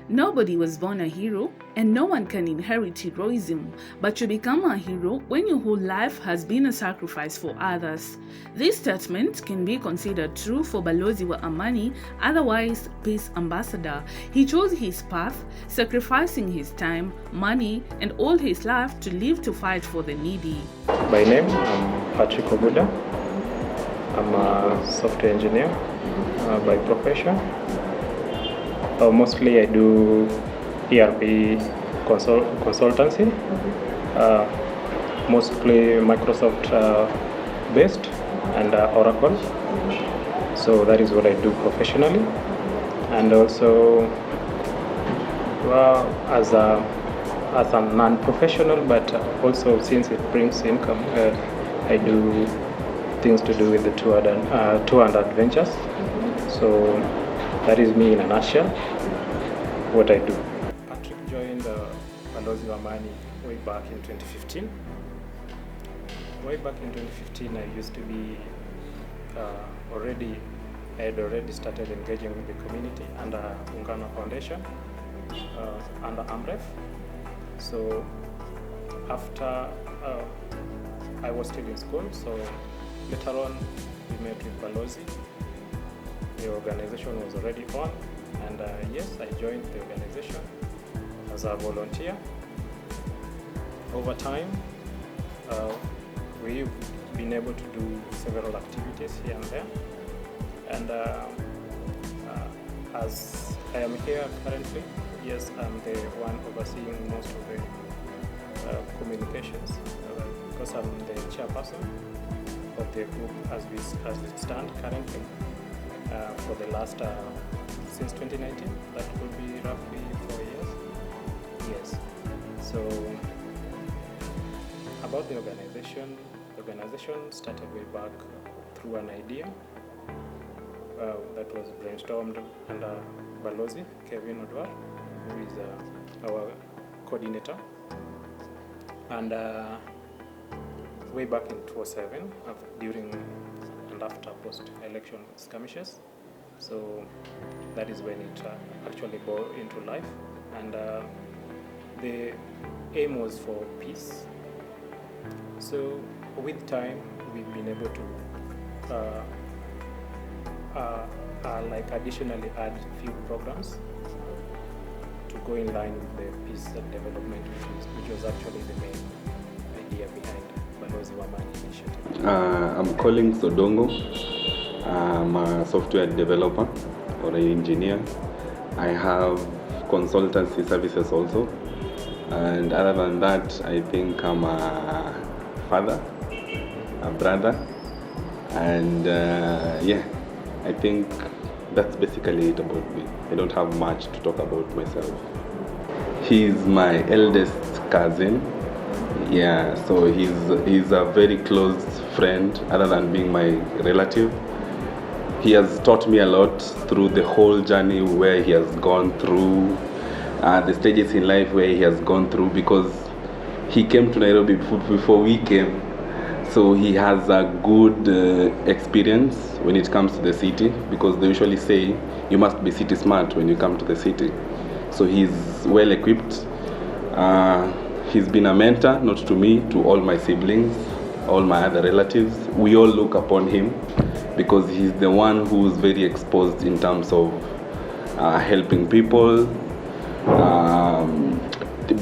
Nobody was born a hero, and no one can inherit heroism, but you become a hero when your whole life has been a sacrifice for others. This statement can be considered true for Balozi wa Amani, otherwise Peace Ambassador. He chose his path, sacrificing his time, money, and all his life to live to fight for the needy. By name, I'm Patrick Oguda. I'm a software engineer by profession. Mostly I do ERP consultancy, mostly Microsoft based and Oracle. So that is what I do professionally. And also as a non-professional, but also since it brings income, I do things to do with the tour and adventures. So that is me in a nutshell, what I do. Patrick joined BALOZI wa Amani way back in 2015. Way back in 2015, I used to be I had already started engaging with the community under Ungana Foundation, under AMREF. So after I was still in school, so later on we met with BALOZI. The organization was already on, and yes, I joined the organization as a volunteer. Over time, we've been able to do several activities here and there, and as I am here currently, yes, I'm the one overseeing most of the communications because I'm the chairperson of the group as it stands currently. For the last, since 2019, that would be roughly 4 years. Yes. So, about the organization started way back through an idea that was brainstormed under BALOZI, Kevin ODWAR, who is our coordinator. And way back in 2007, during and after post-election skirmishes. So that is when it actually bore into life. And the aim was for peace. So with time, we've been able to like additionally add few programs to go in line with the peace and development, which was actually the main idea behind BALOZI wa Amani initiative. I'm calling Sodongo. I'm a software developer or an engineer. I have consultancy services also. And other than that, I think I'm a father, a brother, and yeah, I think that's basically it about me. I don't have much to talk about myself. He's my eldest cousin. Yeah, so he's a very close friend other than being my relative. He has taught me a lot through the whole journey where he has gone through, the stages in life where he has gone through, because he came to Nairobi before we came. So he has a good experience when it comes to the city, because they usually say you must be city smart when you come to the city. So he's well equipped. He's been a mentor, not to me, to all my siblings, all my other relatives. We all look upon him because he's the one who's very exposed in terms of helping people,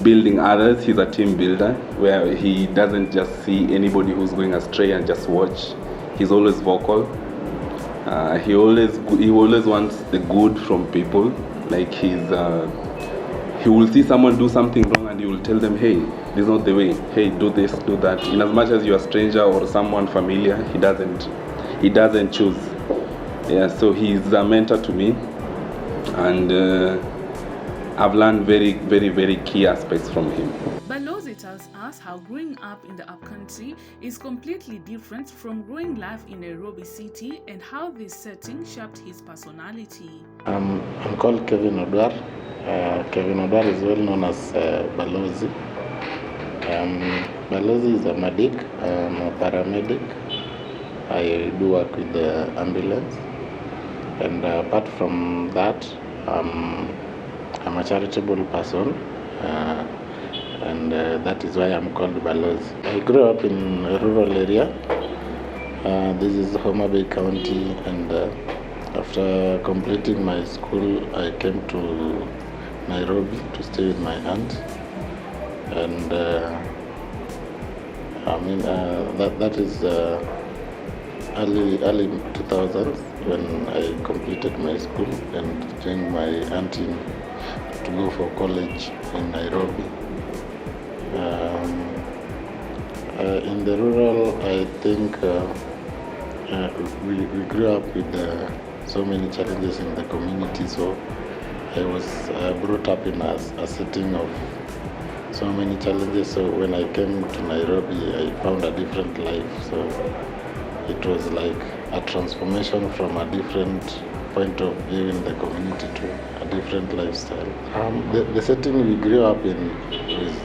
building others. He's a team builder where he doesn't just see anybody who's going astray and just watch. He's always vocal. He always wants the good from people. Like he will see someone do something wrong and he will tell them, hey, this is not the way. Hey, do this, do that. In as much as you're a stranger or someone familiar, he doesn't choose. Yeah, so he's a mentor to me, and I've learned very, very, very key aspects from him. BALOZI tells us how growing up in the upcountry is completely different from growing life in Nairobi city, and how this setting shaped his personality. I'm called Kevin ODWAR. Kevin ODWAR is well known as BALOZI. BALOZI is a medic. I'm a paramedic. I do work with the ambulance, and apart from that, I'm a charitable person, and that is why I'm called Balozi. I grew up in a rural area. This is Homa Bay County, and after completing my school, I came to Nairobi to stay with my aunt, and that is early 2000s when I completed my school and joined my auntie to go for college in Nairobi. In the rural, I think we grew up with so many challenges in the community, so I was brought up in a setting of so many challenges. So when I came to Nairobi, I found a different life. So it was like a transformation from a different point of view in the community to a different lifestyle. The setting we grew up in is,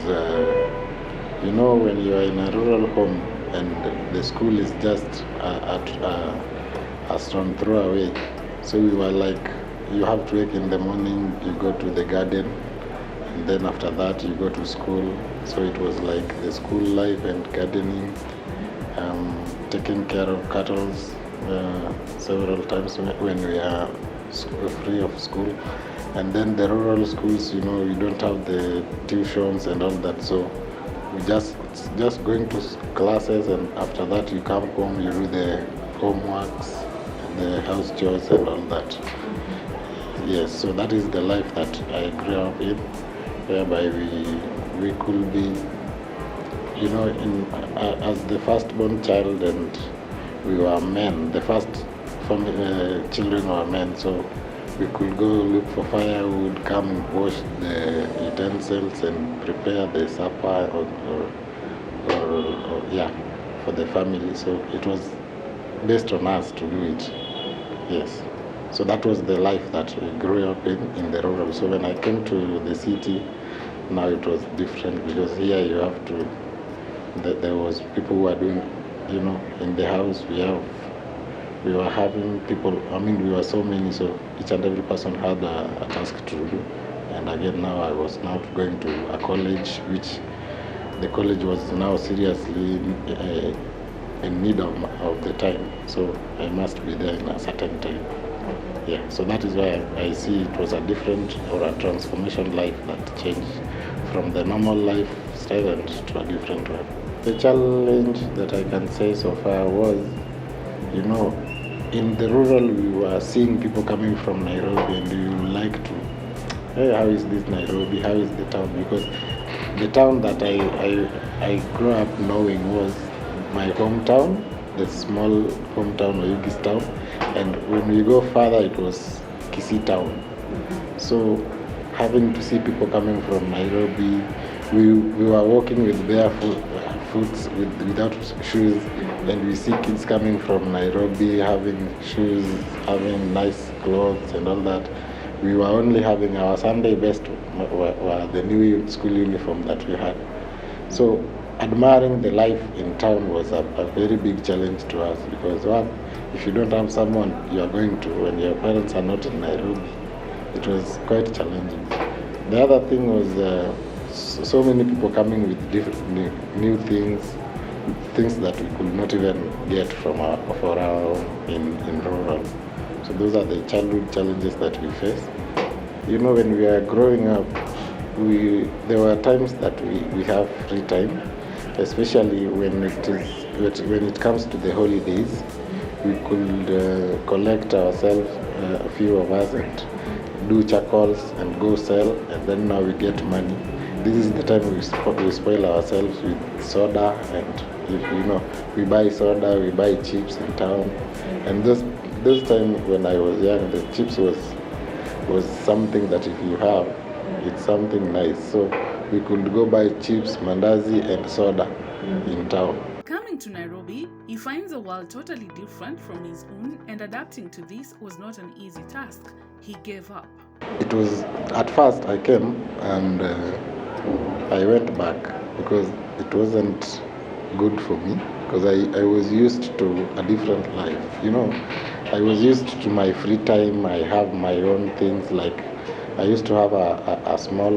when you are in a rural home and the school is just a stone throw away. So we were like, you have to wake in the morning, you go to the garden, and then after that you go to school. So it was like the school life and gardening, taking care of cattle several times when we are free of school. And then the rural schools, we don't have the tuitions and all that, so we just going to classes, and after that you come home, you do the homeworks, the house chores and all that. Yes, so that is the life that I grew up in, whereby we could be, as the firstborn child, and we were men. The first children were men, so we could go look for firewood, come and wash the utensils and prepare the supper for the family. So it was based on us to do it. Yes. So that was the life that we grew up in the rural. So when I came to the city, now it was different, because here you have to, there was people who were doing, in the house we were having people, we were so many, so each and every person had a task to do. And again, now I was now going to a college, which the college was now seriously in need of the time. So I must be there in a certain time. Yeah, so that is why I see it was a different or a transformation life that changed from the normal lifestyle and to a different one. The challenge that I can say so far was, in the rural we were seeing people coming from Nairobi, and you like to, hey, how is this Nairobi? How is the town? Because the town that I grew up knowing was my hometown, the small hometown of Yugis town, and when we go further it was Kisii town. So having to see people coming from Nairobi, we were walking with barefoot without shoes, and we see kids coming from Nairobi having shoes, having nice clothes and all that. We were only having our Sunday best were the new school uniform that we had. So admiring the life in town was a very big challenge to us, because if you don't have someone you are going to when your parents are not in Nairobi, it was quite challenging. The other thing was so many people coming with different new things that we could not even get from our home in rural. So those are the childhood challenges that we face. When we are growing up, there were times that we have free time, especially when it comes to the holidays. We could collect ourselves, a few of us, and do charcoals and go sell, and then now we get money. This is the time we spoil ourselves with soda, and we buy soda, we buy chips in town. And this time when I was young, the chips was something that if you have, it's something nice. So we could go buy chips, mandazi and soda in town. Coming to Nairobi, he finds the world totally different from his own, and adapting to this was not an easy task. He gave up. It was, at first I came and I went back because it wasn't good for me, because I was used to a different life. I was used to my free time. I have my own things, like I used to have a small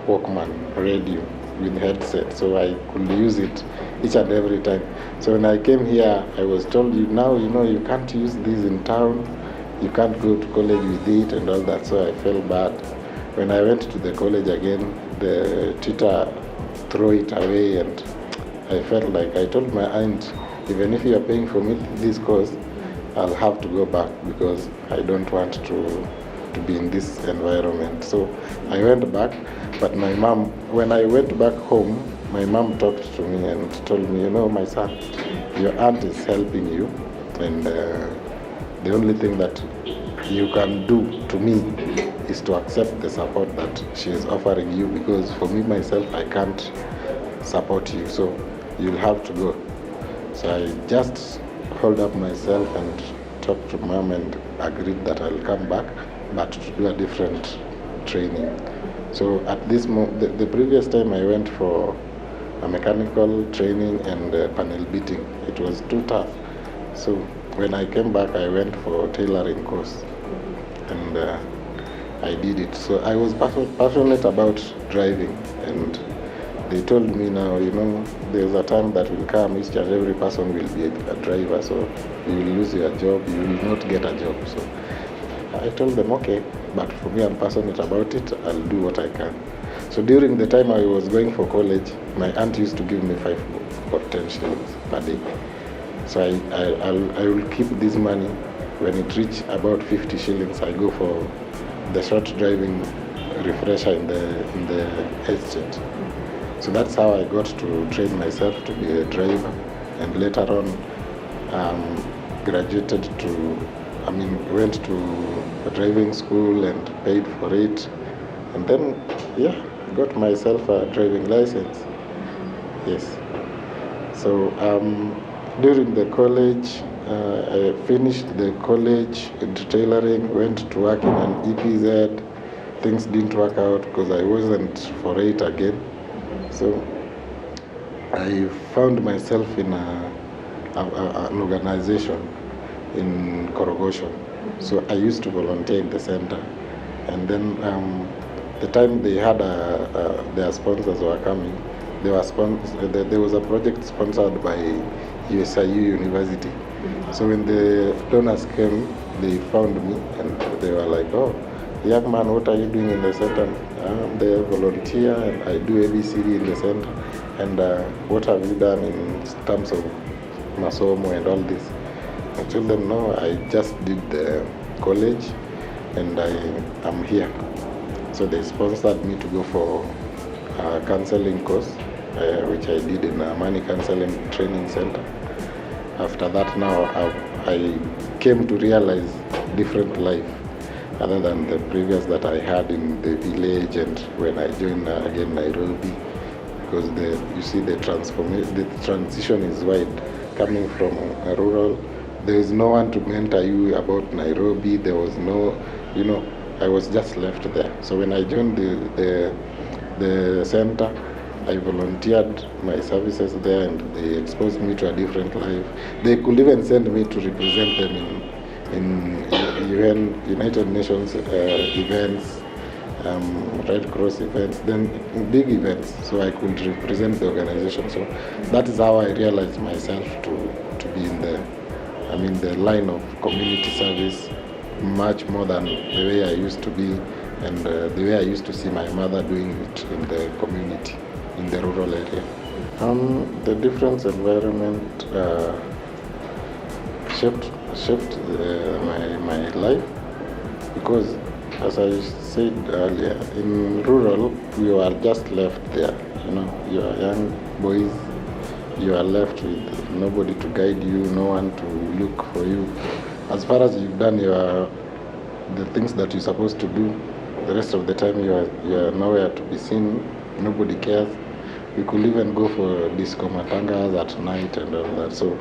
Walkman radio with headset, so I could use it each and every time. So when I came here, I was told, you can't use this in town, you can't go to college with it and all that, so I felt bad. When I went to the college again, the teacher threw it away, and I felt like, I told my aunt, even if you are paying for me this course, I'll have to go back because I don't want to be in this environment. So I went back, but my mom, when I went back home, my mom talked to me and told me, my son, your aunt is helping you, and the only thing that you can do to me is to accept the support that she is offering you, because for me myself, I can't support you, so you'll have to go. So I just hold up myself and talked to mom and agreed that I'll come back, but to do a different training. So at this moment, the previous time I went for a mechanical training and panel beating, it was too tough. So when I came back, I went for tailoring course, and I did it. So I was passionate about driving, and they told me now, there's a time that will come, each and every person will be a driver, so you will lose your job, you will not get a job. So I told them, okay, but for me, I'm passionate about it, I'll do what I can. So during the time I was going for college, my aunt used to give me 5 or 10 shillings per day. So I will keep this money. When it reaches about 50 shillings, I go for the short driving refresher in the estate. So that's how I got to train myself to be a driver, and later on went to a driving school and paid for it, and then got myself a driving license. Yes. So during the college, I finished the college in tailoring, went to work in an EPZ. Things didn't work out because I wasn't for it again. So I found myself in an organization in Korogosho. So I used to volunteer in the center, and then the time they had their sponsors were coming, there was a project sponsored by USIU University. So when the donors came, they found me and they were like, "Oh, young man, what are you doing in the center?" "I'm the volunteer and I do ABCD in the center. And what have you done in terms of masomo and all this?" I told them, "No, I just did the college and I am here." So they sponsored me to go for a counseling course, which I did in AMANI Counseling Training Center. After that, now I came to realize different life other than the previous that I had in the village and when I joined again Nairobi, because the transition is wide. Coming from a rural, there is no one to mentor you about Nairobi. There was no, I was just left there. So when I joined the center, I volunteered my services there, and they exposed me to a different life. They could even send me to represent them in United Nations events, Red Cross events, then big events, so I could represent the organization. So that is how I realized myself to be in the line of community service, much more than the way I used to be and the way I used to see my mother doing it in the community, in the rural area. The different environment shaped my life, because as I said earlier, in rural you are just left there. You are young boys, you are left with nobody to guide you, no one to look for you. As far as you've done the things that you're supposed to do, the rest of the time you are nowhere to be seen, nobody cares. We could even go for disco matangas at night and all that. So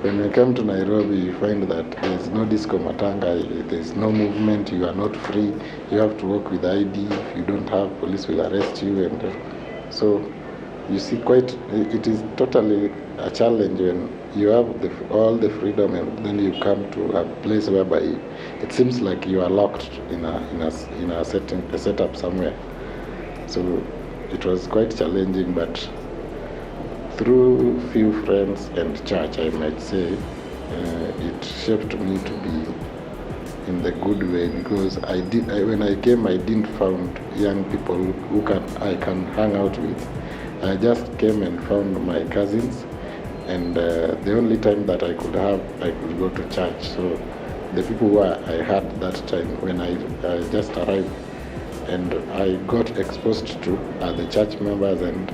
when we come to Nairobi, you find that there's no disco matanga, there's no movement, you are not free, you have to walk with ID. If you don't have, police will arrest you. And so you see, it is totally a challenge when you have all the freedom, and then you come to a place whereby it seems like you are locked in a setup somewhere. So it was quite challenging, but through few friends and church, I might say, it shaped me to be in the good way, because when I came, I didn't found young people who I can hang out with. I just came and found my cousins, and the only time that I could go to church. So the people who I had that time when I just arrived, and I got exposed to the church members and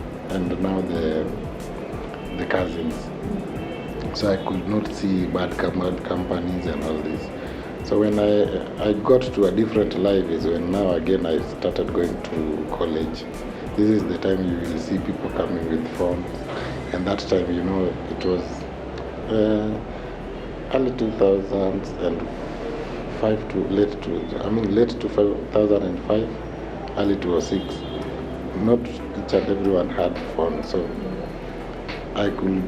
now the cousins. So I could not see bad companies and all this. So when I got to a different life is when now again I started going to college. This is the time you will see people coming with phones, and that time, it was early 2000s and late 2005, early 2006. Not each and everyone had phone, so I could,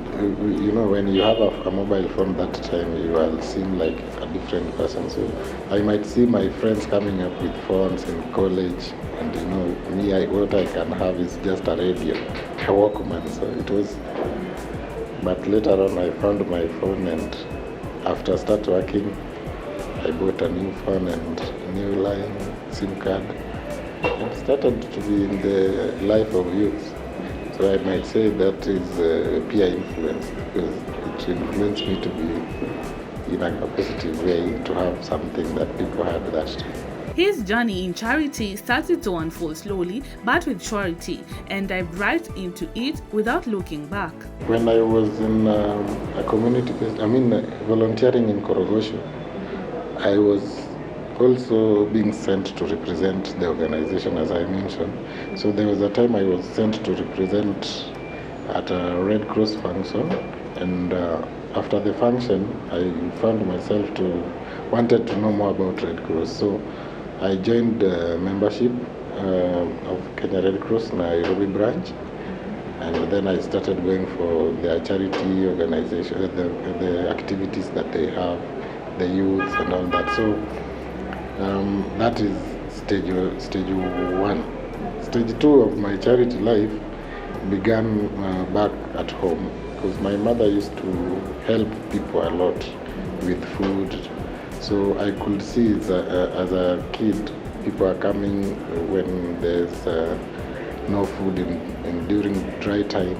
when you have a mobile phone that time, you will seem like a different person. So I might see my friends coming up with phones in college, and me, what I can have is just a radio, a Walkman. So it was, but later on I found my phone, and after I start working, I bought a new phone and a new line, SIM card, and started to be in the life of youth. So I might say that is peer influence, because it influenced me to be in a positive way, to have something that people had that time. His journey in charity started to unfold slowly but with surety, and dived right into it without looking back. When I was in a community, volunteering in Korogosho, I was also being sent to represent the organization, as I mentioned. So there was a time I was sent to represent at a Red Cross function, and after the function, I found myself wanted to know more about Red Cross. So I joined the membership of Kenya Red Cross Nairobi branch, and then I started going for their charity organization, the activities that they have, the youth and all that. So that is stage one. Stage two of my charity life began back at home, because my mother used to help people a lot with food. So I could see as a kid, people are coming when there's no food during dry time.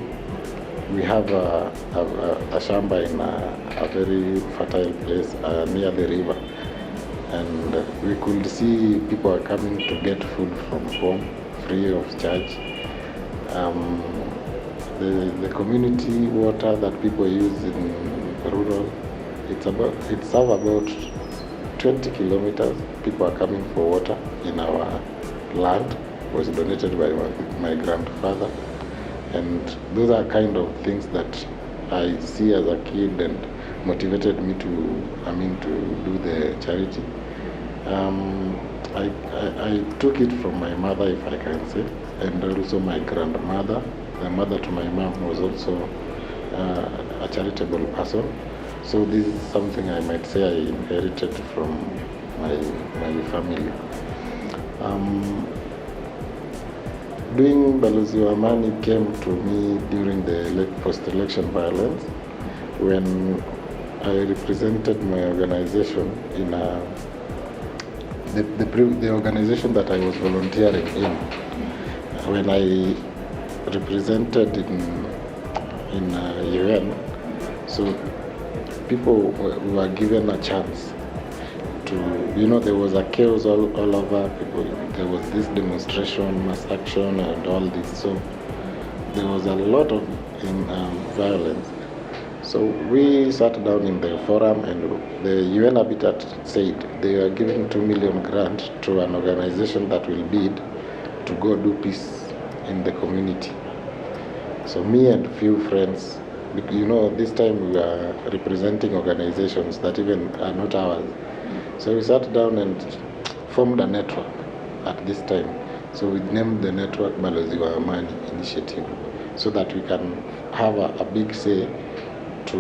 We have a shamba in a very fertile place near the river, and we could see people are coming to get food from home free of charge. The community water that people use in rural, it's about 20 kilometers. People are coming for water in our land. It was donated by my grandfather, and those are kind of things that I see as a kid and motivated me to do the charity. I took it from my mother, if I can say, and also my grandmother. The mother to my mom was also a charitable person. So this is something I might say I inherited from my family. Doing BALOZI AMANI came to me during the post-election violence, when I represented my organization in the organization that I was volunteering in. When I represented in UN, so people were given a chance to, there was a chaos all over. People, there was this demonstration, mass action, and all this. So there was a lot of violence. So we sat down in the forum, and the UN Habitat said they are giving 2 million grant to an organization that will bid to go do peace in the community. So me and a few friends, this time we are representing organizations that even are not ours. So we sat down and formed a network at this time. So we named the network BALOZI AMANI Initiative, so that we can have a big say to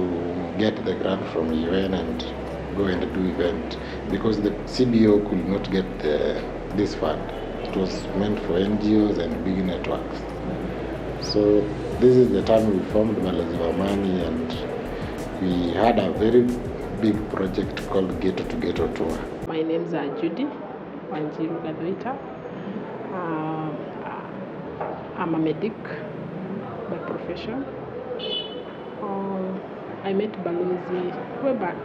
get the grant from UN and go and do event, because the CBO could not get this fund. It was meant for NGOs and big networks. So this is the time we formed BALOZI AMANI, and we had a very big project called Ghetto to Ghetto Tour. My name's Judy Wanjiru Gadoita. I'm a medic by profession. I met BALOZI way back,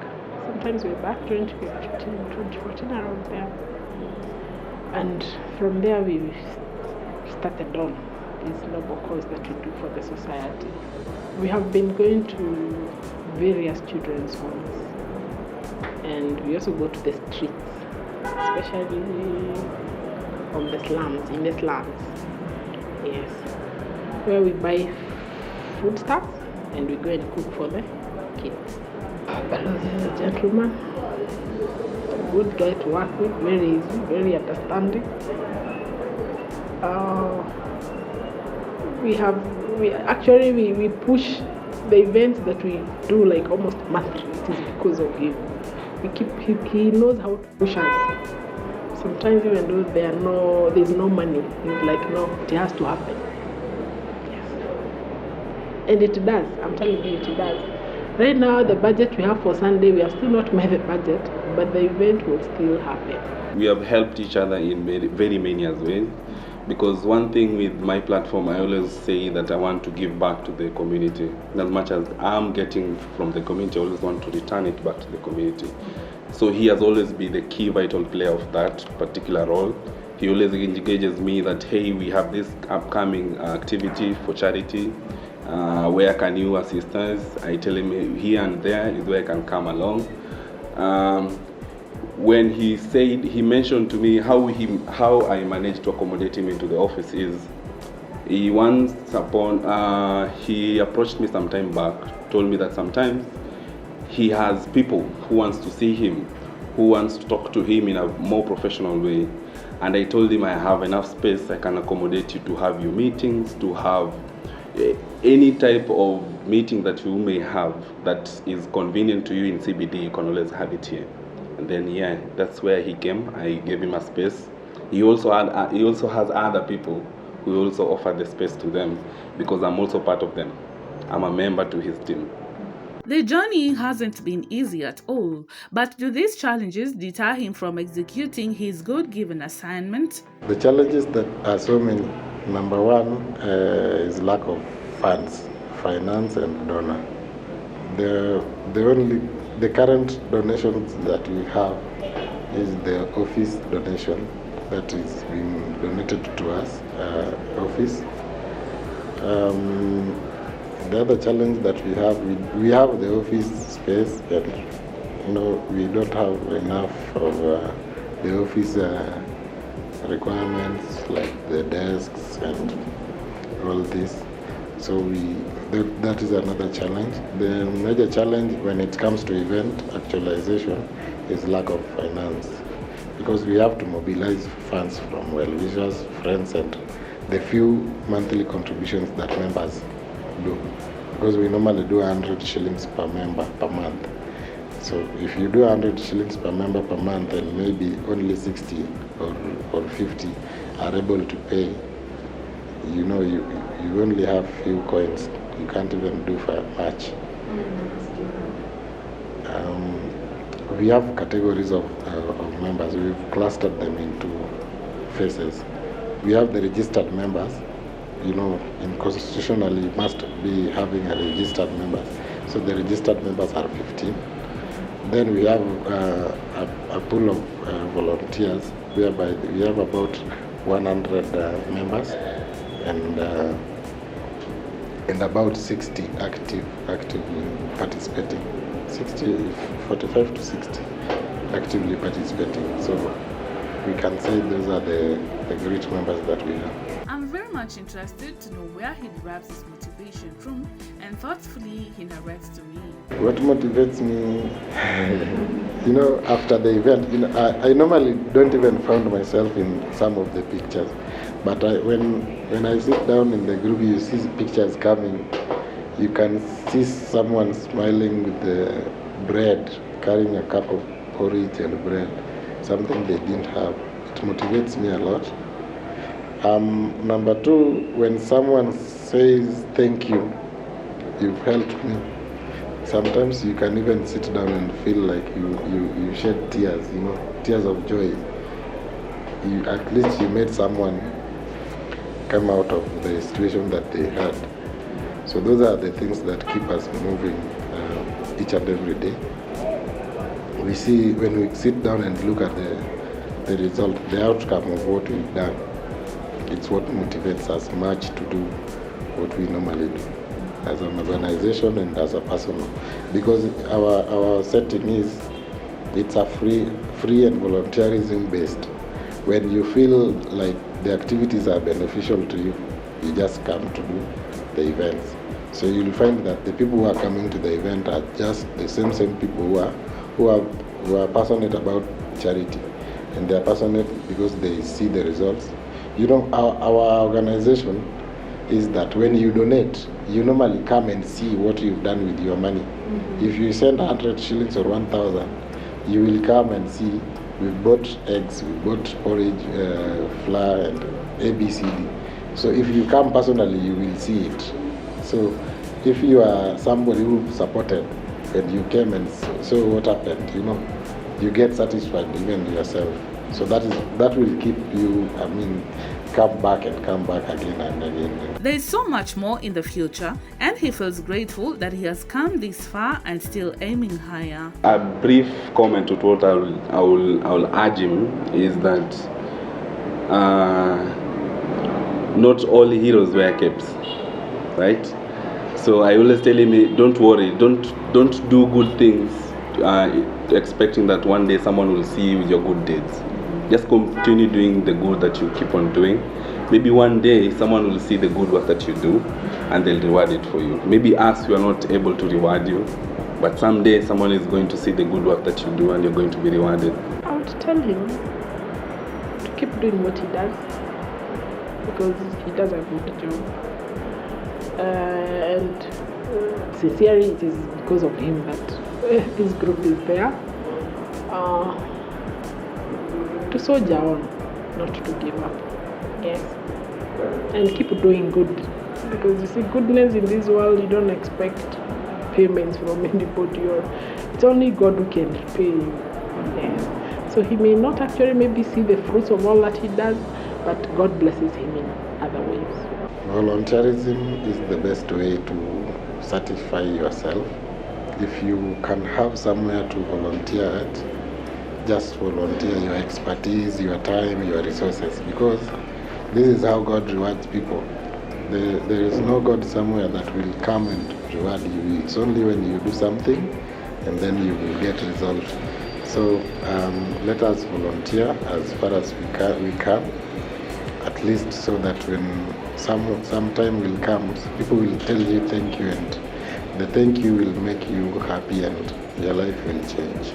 sometimes way back, 2014 around there. And from there we started on this noble cause that we do for the society. We have been going to various children's homes, and we also go to the streets, especially on the slums, in the slums. Yes, where we buy foodstuffs and we go and cook for the kids. BALOZI is a gentleman, a good guy to work with, very easy, very understanding. We push the events that we do like almost monthly. It is because of him. He knows how to push us. Sometimes even though there's no money, he's like, no, it has to happen. Yes. And it does. I'm telling you, it does. Right now, the budget we have for Sunday, we have still not made the budget, but the event will still happen. We have helped each other in very many ways, because one thing with my platform, I always say that I want to give back to the community. As much as I'm getting from the community, I always want to return it back to the community. So he has always been the key vital player of that particular role. He always engages me that, hey, we have this upcoming activity for charity. Where can you assist us? I tell him here and there is where I can come along. When he mentioned to me how I managed to accommodate him into the office is, he approached me some time back, told me that sometimes he has people who wants to see him, who wants to talk to him in a more professional way. And I told him I have enough space, I can accommodate you to have your meetings, to have any type of meeting that you may have that is convenient to you in CBD, you can always have it here. And then that's where he came. I gave him a space. He also has other people who also offer the space to them, because I'm also part of them. I'm a member to his team. The journey hasn't been easy at all, but do these challenges deter him from executing his God-given assignment? The challenges that are so many. Number one is lack of funds, finance and donor. The current donations that we have is the office donation that is being donated to us, office. The other challenge that we have the office space, and we don't have enough of the office requirements like the desks and all this. So that is another challenge. The major challenge when it comes to event actualization is lack of finance, because we have to mobilize funds from well-wishers, friends, and the few monthly contributions that members do, because we normally do 100 shillings per member per month. So if you do 100 shillings per member per month, and maybe only 60 or 50 are able to pay, you only have few coins. You can't even do much. We have categories of members. We've clustered them into phases. We have the registered members. In constitutionally, you must be having a registered members. So the registered members are 15. Then we have a pool of volunteers, whereby we have about 100 members and about 60 actively participating. 45 to 60 actively participating. So we can say those are the great members that we have. I'm very much interested to know where he derives his motivation from, and thoughtfully he narrates to me. What motivates me, after the event, I normally don't even find myself in some of the pictures, but when I sit down in the group, you see pictures coming, You can see someone smiling with the bread, carrying a cup of porridge and bread, something they didn't have. It motivates me a lot. Number two, when someone says thank you, you've helped me. Sometimes you can even sit down and feel like you shed tears, tears of joy. At least you made someone come out of the situation that they had. So those are the things that keep us moving each and every day. We see when we sit down and look at the result, the outcome of what we've done, it's what motivates us much to do what we normally do as an organization and as a person, because our setting is, it's a free and volunteerism based. When you feel like the activities are beneficial to you, you just come to do the events. So you'll find that the people who are coming to the event are just the same people who are passionate about charity, and they are passionate because they see the results. Our organization is that when you donate, you normally come and see what you've done with your money. Mm-hmm. If you send 100 shillings or 1,000, you will come and see, we've bought eggs, we bought porridge, flour, and ABCD. So if you come personally, you will see it. So if you are somebody who supported and you came and saw what happened, you get satisfied even yourself. So that will keep you, come back again and again. There is so much more in the future, and he feels grateful that he has come this far and still aiming higher. A brief comment to what I will urge him is that not all heroes wear capes, right? So I always tell him, don't worry, don't do good things expecting that one day someone will see you with your good deeds. Just continue doing the good that you keep on doing. Maybe one day someone will see the good work that you do and they'll reward it for you. Maybe us, we are not able to reward you, but someday someone is going to see the good work that you do and you're going to be rewarded. I would tell him to keep doing what he does, because he does a good job. And sincerely, it is because of him that this group is there. To soldier on, not to give up. Yes. And keep doing good. Because you see, goodness in this world, you don't expect payments from anybody. It's only God who can pay you. Yes. So he may not actually maybe see the fruits of all that he does, but God blesses him in other ways. Volunteerism is the best way to satisfy yourself. If you can have somewhere to volunteer at, just volunteer your expertise, your time, your resources, because this is how God rewards people. There is no God somewhere that will come and reward you. It's only when you do something and then you will get results. So let us volunteer as far as we can, at least so that when some time will come, people will tell you thank you, and the thank you will make you happy and your life will change.